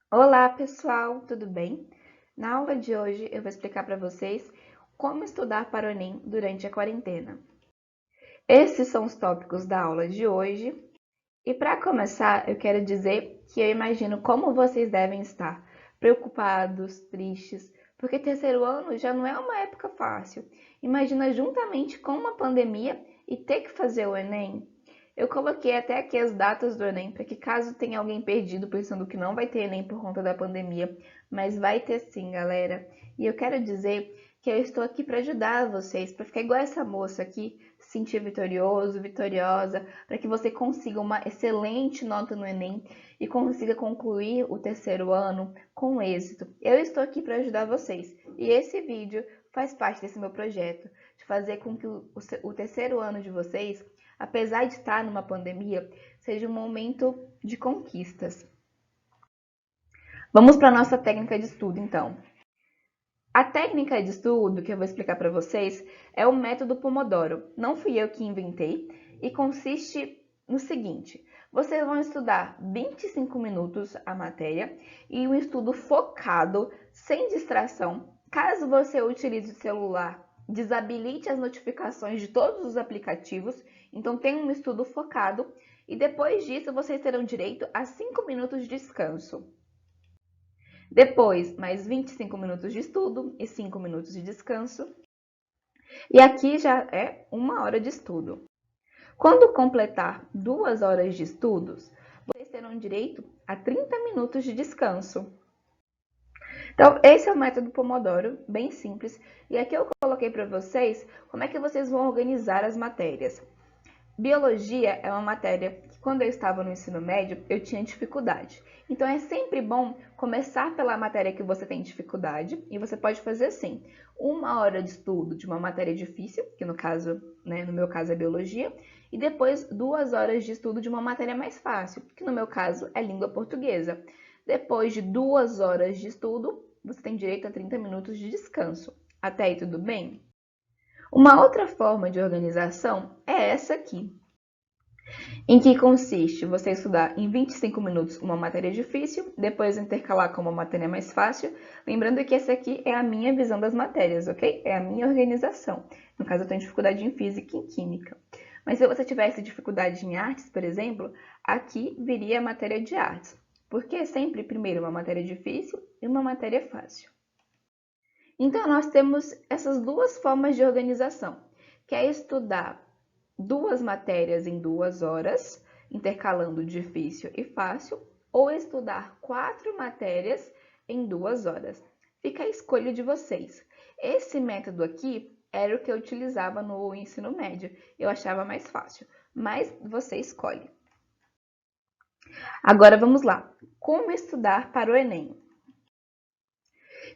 Olá, pessoal, tudo bem? Na aula de hoje eu vou explicar para vocês como estudar para o Enem durante a quarentena. Esses são os tópicos da aula de hoje. E para começar, eu quero dizer que eu imagino como vocês devem estar preocupados, tristes, porque terceiro ano já não é uma época fácil. Imagina juntamente com uma pandemia e ter que fazer o Enem. Eu coloquei até aqui as datas do Enem, para que caso tenha alguém perdido pensando que não vai ter Enem por conta da pandemia, mas vai ter sim, galera. E eu quero dizer que eu estou aqui para ajudar vocês, para ficar igual essa moça aqui, se sentir vitorioso, vitoriosa, para que você consiga uma excelente nota no Enem e consiga concluir o terceiro ano com êxito. Eu estou aqui para ajudar vocês e esse vídeo faz parte desse meu projeto, de fazer com que o terceiro ano de vocês, apesar de estar numa pandemia, seja um momento de conquistas. Vamos para a nossa técnica de estudo, então. A técnica de estudo que eu vou explicar para vocês é o método Pomodoro. Não fui eu que inventei e consiste no seguinte: vocês vão estudar 25 minutos a matéria e um estudo focado, sem distração. Caso você utilize o celular, desabilite as notificações de todos os aplicativos, então tem um estudo focado e depois disso vocês terão direito a 5 minutos de descanso. Depois, mais 25 minutos de estudo e 5 minutos de descanso. E aqui já é 1 hora de estudo. Quando completar 2 horas de estudos, vocês terão direito a 30 minutos de descanso. Então, esse é o método Pomodoro, bem simples. E aqui eu coloquei para vocês como é que vocês vão organizar as matérias. Biologia é uma matéria que, quando eu estava no ensino médio, eu tinha dificuldade. Então, é sempre bom começar pela matéria que você tem dificuldade, e você pode fazer assim: 1 hora de estudo de uma matéria difícil, que no caso, no meu caso é biologia, e depois 2 horas de estudo de uma matéria mais fácil, que no meu caso é língua portuguesa. Depois de 2 horas de estudo, você tem direito a 30 minutos de descanso. Até aí, tudo bem? Uma outra forma de organização é essa aqui, em que consiste você estudar em 25 minutos uma matéria difícil, depois intercalar com uma matéria mais fácil, lembrando que essa aqui é a minha visão das matérias, ok? É a minha organização. No caso, eu tenho dificuldade em física e em química. Mas se você tivesse dificuldade em artes, por exemplo, aqui viria a matéria de artes, porque é sempre primeiro uma matéria difícil e uma matéria fácil. Então, nós temos essas duas formas de organização, que é estudar 2 matérias em 2 horas, intercalando difícil e fácil, ou estudar 4 matérias em 2 horas. Fica a escolha de vocês. Esse método aqui era o que eu utilizava no ensino médio, eu achava mais fácil, mas você escolhe. Agora vamos lá. Como estudar para o Enem?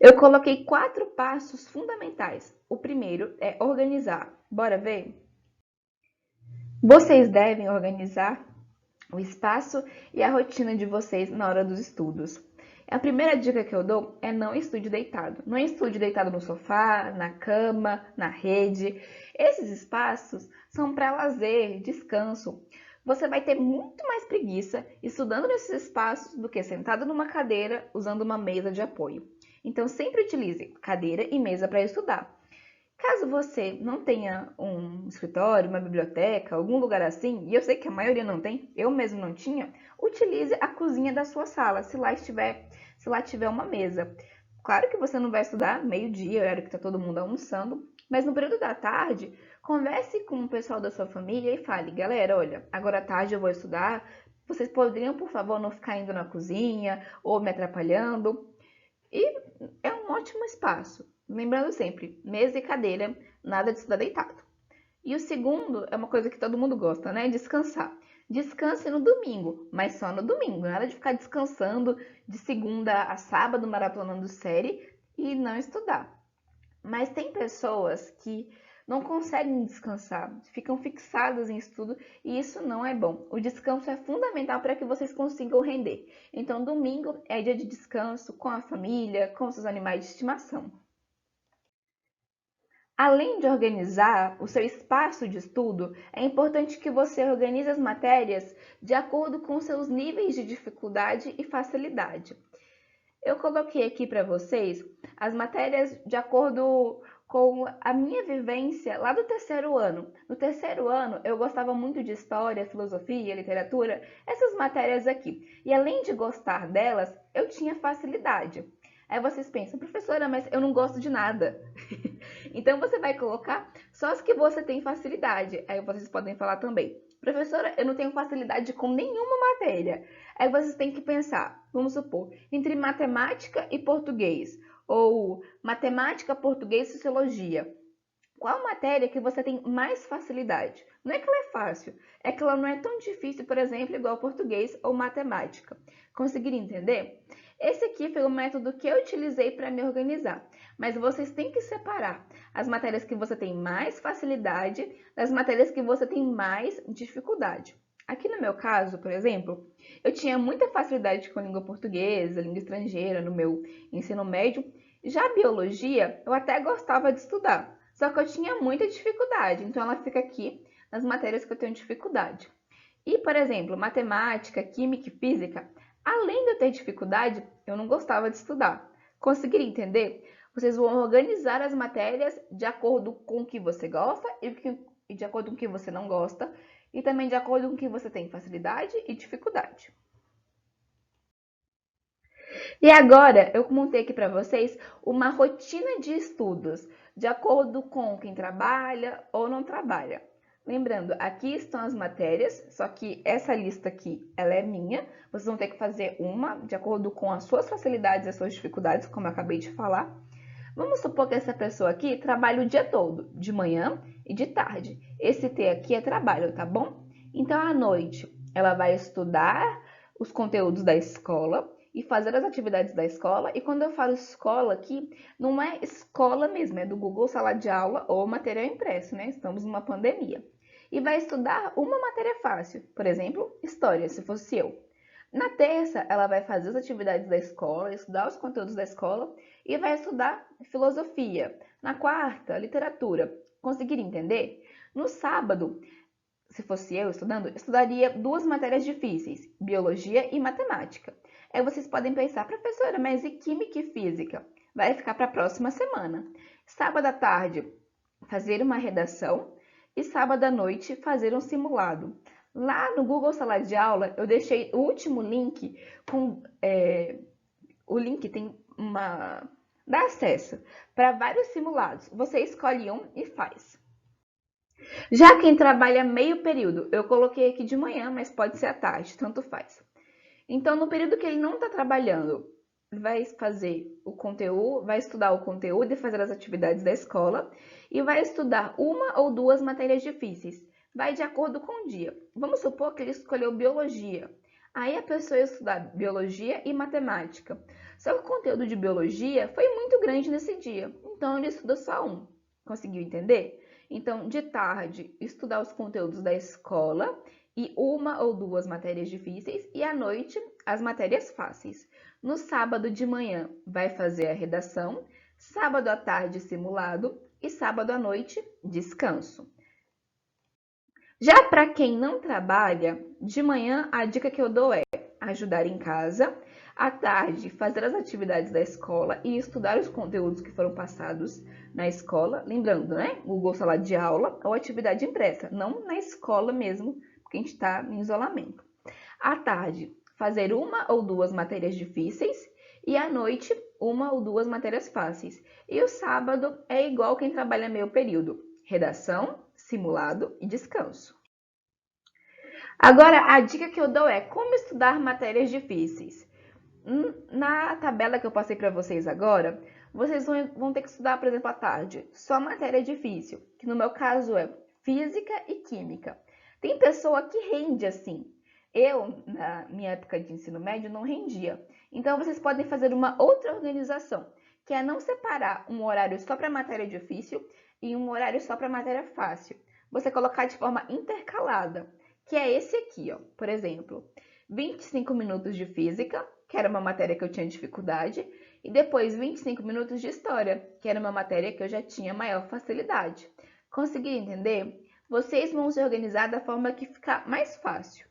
Eu coloquei 4 passos fundamentais. O primeiro é organizar. Bora ver? Vocês devem organizar o espaço e a rotina de vocês na hora dos estudos. A primeira dica que eu dou é não estude deitado. Não estude deitado no sofá, na cama, na rede. Esses espaços são para lazer, descanso. Você vai ter muito mais preguiça estudando nesses espaços do que sentado numa cadeira usando uma mesa de apoio. Então, sempre utilize cadeira e mesa para estudar. Caso você não tenha um escritório, uma biblioteca, algum lugar assim, e eu sei que a maioria não tem, eu mesmo não tinha, utilize a cozinha da sua sala, se lá tiver uma mesa. Claro que você não vai estudar meio-dia, horário que está todo mundo almoçando, mas no período da tarde, converse com o pessoal da sua família e fale: galera, olha, agora à tarde eu vou estudar, vocês poderiam, por favor, não ficar indo na cozinha ou me atrapalhando? E é um ótimo espaço. Lembrando sempre, mesa e cadeira, nada de estudar deitado. E o segundo é uma coisa que todo mundo gosta, né? Descansar. Descanse no domingo, mas só no domingo. Nada de ficar descansando de segunda a sábado, maratonando série e não estudar. Mas tem pessoas que não conseguem descansar, ficam fixadas em estudo e isso não é bom. O descanso é fundamental para que vocês consigam render. Então, domingo é dia de descanso com a família, com seus animais de estimação. Além de organizar o seu espaço de estudo, é importante que você organize as matérias de acordo com seus níveis de dificuldade e facilidade. Eu coloquei aqui para vocês as matérias de acordo com a minha vivência lá do terceiro ano. No terceiro ano, eu gostava muito de história, filosofia, literatura, essas matérias aqui. E além de gostar delas, eu tinha facilidade. Aí vocês pensam, professora, mas eu não gosto de nada. Então você vai colocar só as que você tem facilidade. Aí vocês podem falar também, professora, eu não tenho facilidade com nenhuma matéria. Aí vocês têm que pensar, vamos supor, entre matemática e português, ou matemática, português e sociologia. Qual matéria que você tem mais facilidade? Não é que ela é fácil, é que ela não é tão difícil, por exemplo, igual português ou matemática. Conseguiram entender? Esse aqui foi o método que eu utilizei para me organizar, mas vocês têm que separar as matérias que você tem mais facilidade das matérias que você tem mais dificuldade. Aqui no meu caso, por exemplo, eu tinha muita facilidade com língua portuguesa, língua estrangeira no meu ensino médio. Já a biologia, eu até gostava de estudar, só que eu tinha muita dificuldade, então ela fica aqui nas matérias que eu tenho dificuldade. E, por exemplo, matemática, química e física, além de eu ter dificuldade, eu não gostava de estudar. Conseguiram entender? Vocês vão organizar as matérias de acordo com o que você gosta e de acordo com o que você não gosta, e também de acordo com o que você tem facilidade e dificuldade. E agora eu montei aqui para vocês uma rotina de estudos, de acordo com quem trabalha ou não trabalha. Lembrando, aqui estão as matérias, só que essa lista aqui, ela é minha. Vocês vão ter que fazer uma de acordo com as suas facilidades e as suas dificuldades, como eu acabei de falar. Vamos supor que essa pessoa aqui trabalha o dia todo, de manhã e de tarde. Esse T aqui é trabalho, tá bom? Então, à noite, ela vai estudar os conteúdos da escola e fazer as atividades da escola. E quando eu falo escola aqui, não é escola mesmo, é do Google Sala de Aula ou material impresso, né? Estamos numa pandemia. E vai estudar uma matéria fácil, por exemplo, história, se fosse eu. Na terça, ela vai fazer as atividades da escola, estudar os conteúdos da escola e vai estudar filosofia. Na quarta, literatura. Conseguiram entender? No sábado, se fosse eu estudando, estudaria duas matérias difíceis, biologia e matemática. Aí vocês podem pensar, professora, mas e química e física? Vai ficar para a próxima semana. Sábado à tarde, fazer uma redação e sábado à noite, fazer um simulado. Lá no Google Sala de Aula, eu deixei o último link com o link tem uma dá acesso para vários simulados. Você escolhe um e faz. Já quem trabalha meio período, eu coloquei aqui de manhã, mas pode ser à tarde, tanto faz. Então, no período que ele não está trabalhando, vai fazer o conteúdo, vai estudar o conteúdo e fazer as atividades da escola e vai estudar uma ou duas matérias difíceis. Vai de acordo com o dia. Vamos supor que ele escolheu biologia. Aí a pessoa ia estudar biologia e matemática. Só que o conteúdo de biologia foi muito grande nesse dia, então ele estuda só um. Conseguiu entender? Então, de tarde, estudar os conteúdos da escola e uma ou duas matérias difíceis, e à noite, as matérias fáceis. No sábado de manhã, vai fazer a redação, sábado à tarde, simulado, e sábado à noite, descanso. Já para quem não trabalha, de manhã, a dica que eu dou é ajudar em casa, à tarde, fazer as atividades da escola e estudar os conteúdos que foram passados na escola. Lembrando, né? Google Sala de Aula ou atividade impressa, não na escola mesmo, porque a gente está em isolamento. À tarde, fazer uma ou duas matérias difíceis e à noite, uma ou duas matérias fáceis. E o sábado é igual quem trabalha meio período: redação, simulado e descanso. Agora, a dica que eu dou é como estudar matérias difíceis. Na tabela que eu passei para vocês agora, vocês vão ter que estudar, por exemplo, à tarde, só matéria difícil, que no meu caso é física e química. Tem pessoa que rende assim. Eu, na minha época de ensino médio, não rendia. Então, vocês podem fazer uma outra organização, que é não separar um horário só para matéria difícil e um horário só para matéria fácil. Você colocar de forma intercalada, que é esse aqui, ó. Por exemplo, 25 minutos de física, que era uma matéria que eu tinha dificuldade, e depois 25 minutos de história, que era uma matéria que eu já tinha maior facilidade. Conseguiram entender? Vocês vão se organizar da forma que ficar mais fácil.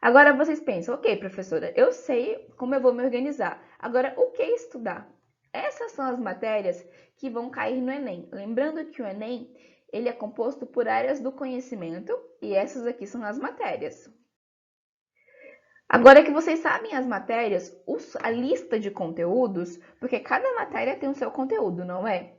Agora vocês pensam, ok, professora, eu sei como eu vou me organizar. Agora, o que estudar? Essas são as matérias que vão cair no Enem. Lembrando que o Enem, ele é composto por áreas do conhecimento e essas aqui são as matérias. Agora que vocês sabem as matérias, a lista de conteúdos, porque cada matéria tem o seu conteúdo, não é?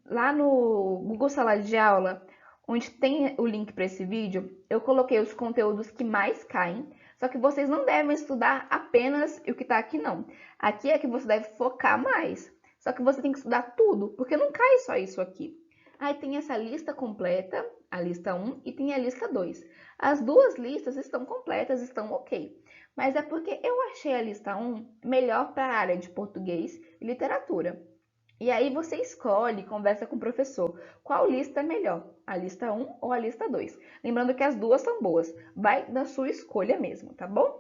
Lá no Google Sala de Aula, onde tem o link para esse vídeo, eu coloquei os conteúdos que mais caem, só que vocês não devem estudar apenas o que está aqui, não. Aqui é que você deve focar mais. Só que você tem que estudar tudo, porque não cai só isso aqui. Aí tem essa lista completa, a lista 1, e tem a lista 2. As duas listas estão completas, estão ok. Mas é porque eu achei a lista 1 melhor para a área de português e literatura. E aí você escolhe, conversa com o professor, qual lista é melhor, a lista 1 ou a lista 2. Lembrando que as duas são boas, vai da sua escolha mesmo, tá bom?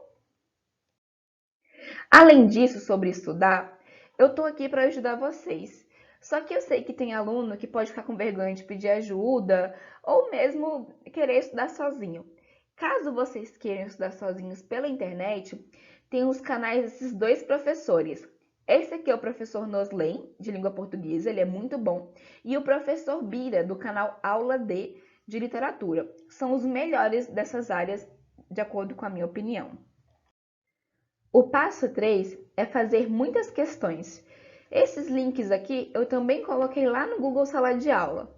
Além disso, sobre estudar, eu tô aqui para ajudar vocês. Só que eu sei que tem aluno que pode ficar com vergonha de pedir ajuda ou mesmo querer estudar sozinho. Caso vocês queiram estudar sozinhos pela internet, tem os canais desses dois professores. Esse aqui é o professor Noslen, de língua portuguesa, ele é muito bom. E o professor Bira, do canal Aula D, de literatura. São os melhores dessas áreas, de acordo com a minha opinião. O passo 3 é fazer muitas questões. Esses links aqui eu também coloquei lá no Google Sala de Aula.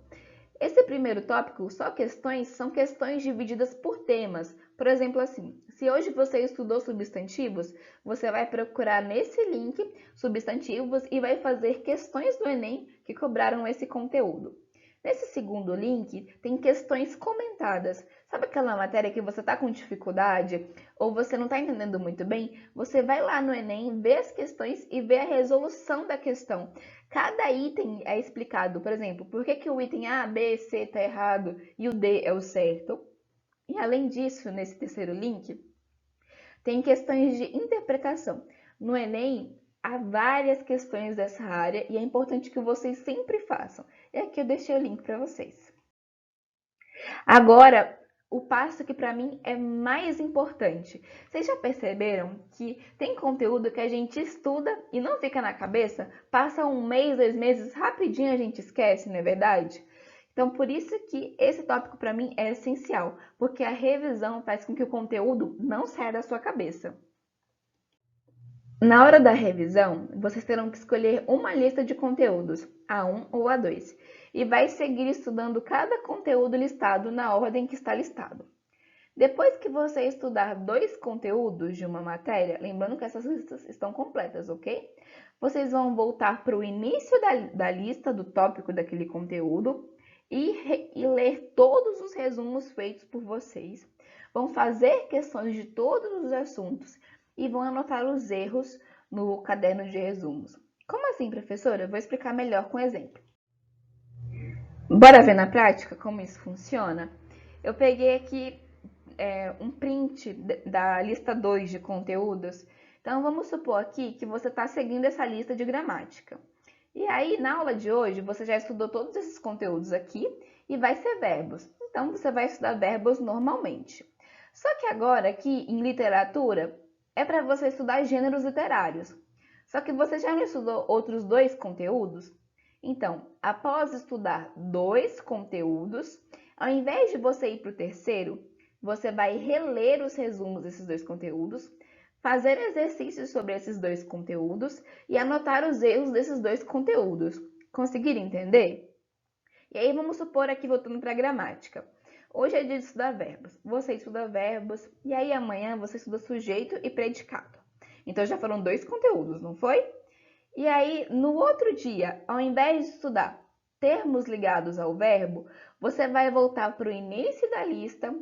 Esse primeiro tópico, só questões, são questões divididas por temas. Por exemplo, assim, se hoje você estudou substantivos, você vai procurar nesse link substantivos e vai fazer questões do Enem que cobraram esse conteúdo. Nesse segundo link, tem questões comentadas. Sabe aquela matéria que você está com dificuldade ou você não está entendendo muito bem? Você vai lá no Enem, vê as questões e vê a resolução da questão. Cada item é explicado, por exemplo, por que o item A, B, C está errado e o D é o certo. E além disso, nesse terceiro link, tem questões de interpretação. No Enem, há várias questões dessa área e é importante que vocês sempre façam. E aqui eu deixei o link para vocês. Agora, o passo que para mim é mais importante. Vocês já perceberam que tem conteúdo que a gente estuda e não fica na cabeça? Passa um mês, 2 meses, rapidinho a gente esquece, não é verdade? Então, por isso que esse tópico para mim é essencial, porque a revisão faz com que o conteúdo não saia da sua cabeça. Na hora da revisão, vocês terão que escolher uma lista de conteúdos, A1 ou A2, e vai seguir estudando cada conteúdo listado na ordem que está listado. Depois que você estudar 2 conteúdos de uma matéria, lembrando que essas listas estão completas, ok? Vocês vão voltar para o início da lista do tópico daquele conteúdo e ler todos os resumos feitos por vocês. Vão fazer questões de todos os assuntos e vão anotar os erros no caderno de resumos. Como assim, professora? Eu vou explicar melhor com exemplo. Bora ver na prática como isso funciona? Eu peguei aqui um print da lista 2 de conteúdos. Então, vamos supor aqui que você está seguindo essa lista de gramática. E aí, na aula de hoje, você já estudou todos esses conteúdos aqui e vai ser verbos. Então, você vai estudar verbos normalmente. Só que agora, aqui em literatura, é para você estudar gêneros literários. Só que você já não estudou outros 2 conteúdos? Então, após estudar 2 conteúdos, ao invés de você ir para o terceiro, você vai reler os resumos desses 2 conteúdos, fazer exercícios sobre esses 2 conteúdos e anotar os erros desses 2 conteúdos. Conseguiram entender? E aí vamos supor aqui, voltando para a gramática. Hoje é dia de estudar verbos. Você estuda verbos e aí amanhã você estuda sujeito e predicado. Então já foram 2 conteúdos, não foi? E aí no outro dia, ao invés de estudar termos ligados ao verbo, você vai voltar para o início da lista,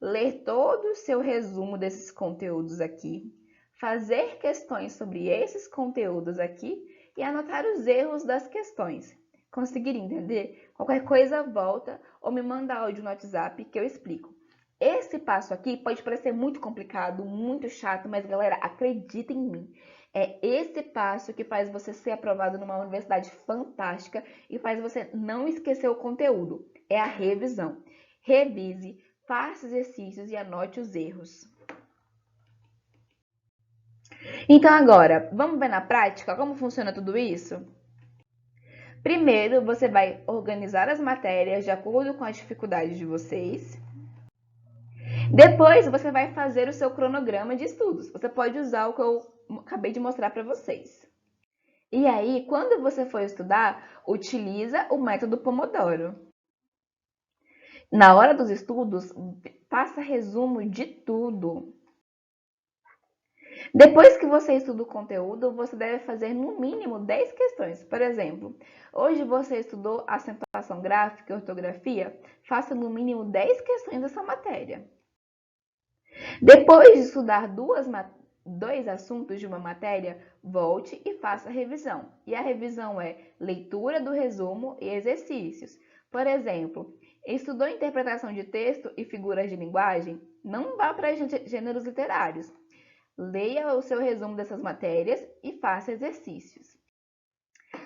ler todo o seu resumo desses conteúdos aqui, fazer questões sobre esses conteúdos aqui e anotar os erros das questões. Conseguiram entender? Qualquer coisa volta ou me manda áudio no WhatsApp que eu explico. Esse passo aqui pode parecer muito complicado, muito chato, mas galera, acredita em mim. É esse passo que faz você ser aprovado numa universidade fantástica e faz você não esquecer o conteúdo. É a revisão. Revise, faça exercícios e anote os erros. Então agora, vamos ver na prática como funciona tudo isso? Primeiro, você vai organizar as matérias de acordo com a dificuldade de vocês. Depois, você vai fazer o seu cronograma de estudos. Você pode usar o que eu acabei de mostrar para vocês. E aí, quando você for estudar, utiliza o método Pomodoro. Na hora dos estudos, faça resumo de tudo. Depois que você estuda o conteúdo, você deve fazer no mínimo 10 questões. Por exemplo, hoje você estudou acentuação gráfica e ortografia, faça no mínimo 10 questões dessa matéria. Depois de estudar dois assuntos de uma matéria, volte e faça a revisão. E a revisão é leitura do resumo e exercícios. Por exemplo, estudou interpretação de texto e figuras de linguagem? Não vá para gêneros literários. Leia o seu resumo dessas matérias e faça exercícios.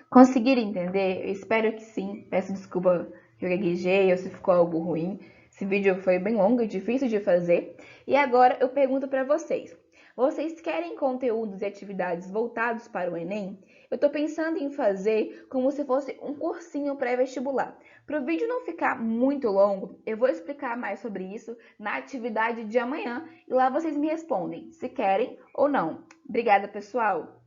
Conseguiram entender? Eu espero que sim. Peço desculpa que eu gaguejei ou se ficou algo ruim. Esse vídeo foi bem longo e difícil de fazer. E agora eu pergunto para vocês. Vocês querem conteúdos e atividades voltados para o Enem? Eu estou pensando em fazer como se fosse um cursinho pré-vestibular. Para o vídeo não ficar muito longo, eu vou explicar mais sobre isso na atividade de amanhã e lá vocês me respondem se querem ou não. Obrigada, pessoal!